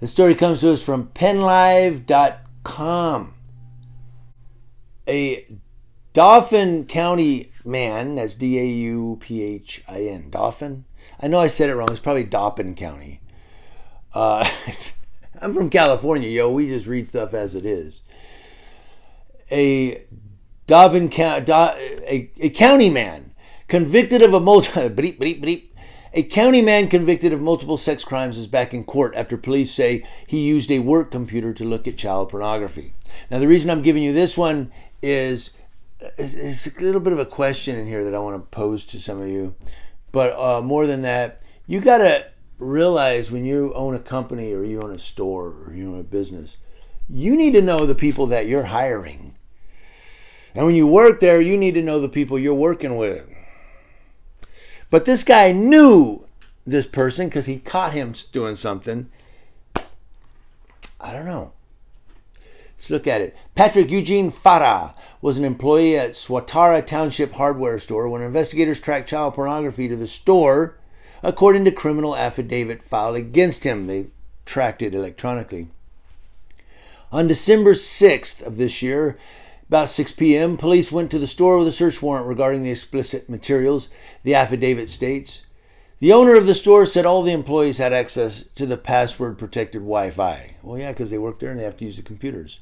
The story comes to us from PennLive.com. A Dauphin County man, that's Dauphin, Dauphin? I know I said it wrong. It's probably Dauphin County. I'm from California, yo. We just read stuff as it is. A Dauphin County, a county man convicted of a county man convicted of multiple sex crimes is back in court after police say he used a work computer to look at child pornography. Now, the reason I'm giving you this one is a little bit of a question in here that I want to pose to some of you. But more than that, you got to realize when you own a company or you own a store or you own a business, you need to know the people that you're hiring. And when you work there, you need to know the people you're working with. But this guy knew this person because he caught him doing something. I don't know. Let's look at it. Patrick Eugene Farah was an employee at Swatara Township hardware store when investigators tracked child pornography to the store, according to criminal affidavit filed against him. They tracked it electronically. On December 6th of this year, about 6 p.m., police went to the store with a search warrant regarding the explicit materials, the affidavit states. The owner of the store said all the employees had access to the password-protected Wi-Fi. Well, yeah, because they work there and they have to use the computers.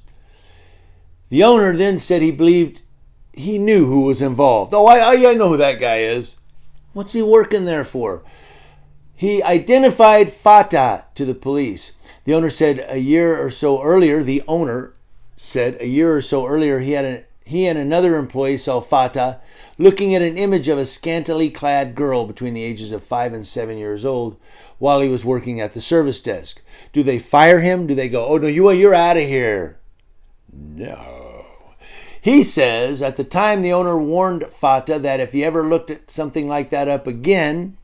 The owner then said he believed he knew who was involved. Oh, I know who that guy is. What's he working there for? He identified Fatah to the police. The owner said a year or so earlier, he and another employee saw Fatah looking at an image of a scantily clad girl between the ages of 5 and 7 years old while he was working at the service desk. Do they fire him? Do they go, oh no, you're out of here? No. He says at the time the owner warned Fatah that if he ever looked at something like that up again,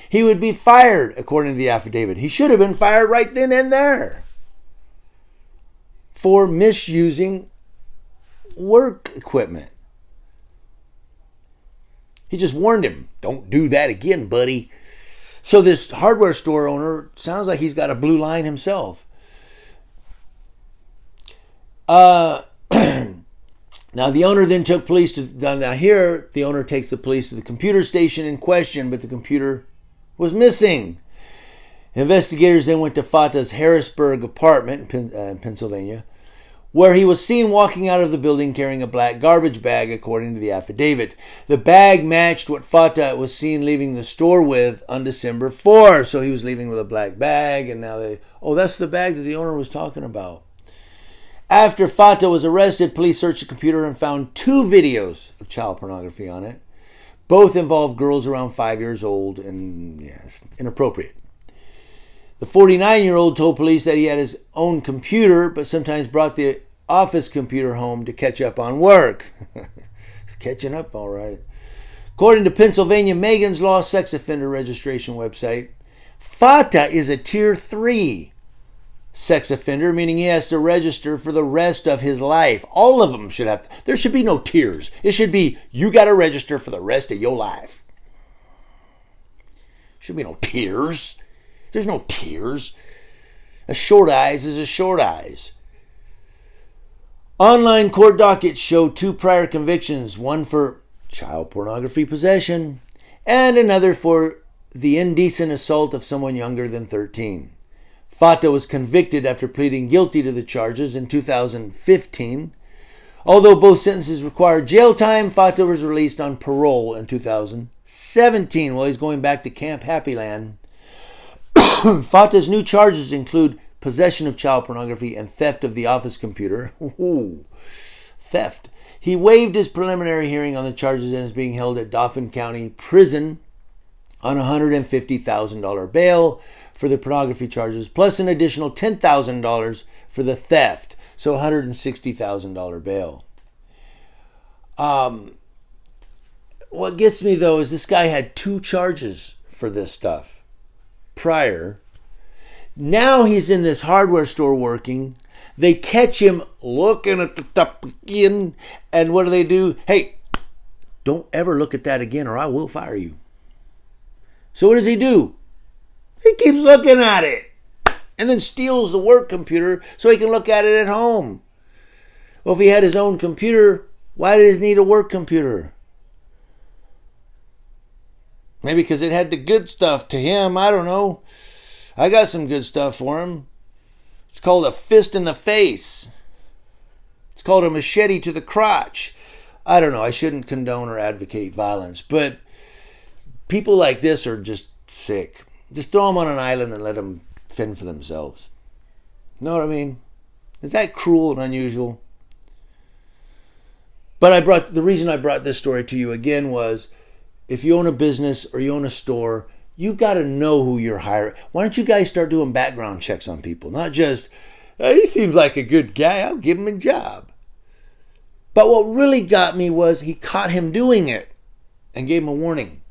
he would be fired, according to the affidavit. He should have been fired right then and there for misusing work equipment. He just warned him, don't do that again, buddy. So this hardware store owner sounds like he's got a blue line himself. Now the owner then took police to, now here the owner takes the police to the computer station in question, but the computer was missing. Investigators then went to Fatah's Harrisburg apartment in Pennsylvania, where he was seen walking out of the building carrying a black garbage bag, according to the affidavit. The bag matched what Fatah was seen leaving the store with on December 4th. So he was leaving with a black bag, and now that's the bag that the owner was talking about. After Fatah was arrested, police searched the computer and found 2 videos of child pornography on it. Both involved girls around 5 years old and, yes, inappropriate. The 49-year-old told police that he had his own computer, but sometimes brought the office computer home to catch up on work. He's catching up, all right. According to Pennsylvania Megan's Law sex offender registration website, Fatah is a Tier 3 sex offender, meaning he has to register for the rest of his life. All of them should have. There should be no tiers. It should be, you got to register for the rest of your life. Should be no tiers. There's no tiers. A short eyes is a short eyes. Online court dockets show 2 prior convictions, one for child pornography possession and another for the indecent assault of someone younger than 13. Fatah was convicted after pleading guilty to the charges in 2015. Although both sentences required jail time, Fatah was released on parole in 2017. Well, he's going back to Camp Happy Land. Fatah's new charges include possession of child pornography and theft of the office computer. Ooh, theft. He waived his preliminary hearing on the charges and is being held at Dauphin County Prison on a $150,000 bail for the pornography charges, plus an additional $10,000 for the theft. So $160,000 bail. What gets me, though, is this guy had 2 charges for this stuff prior. Now he's in this hardware store working. They catch him looking at the stuff again. And what do? Hey, don't ever look at that again or I will fire you. So what does he do? He keeps looking at it. and then steals the work computer so he can look at it at home. Well, if he had his own computer, why does he need a work computer? Maybe because it had the good stuff to him. I don't know. I got some good stuff for him. It's called a fist in the face. It's called a machete to the crotch. I don't know. I shouldn't condone or advocate violence, but people like this are just sick. Just throw them on an island and let them fend for themselves. You know what I mean? Is that cruel and unusual? But the reason I brought this story to you again was, if you own a business or you own a store, you got to know who you're hiring. Why don't you guys start doing background checks on people? Not just, he seems like a good guy, I'll give him a job. But what really got me was he caught him doing it and gave him a warning.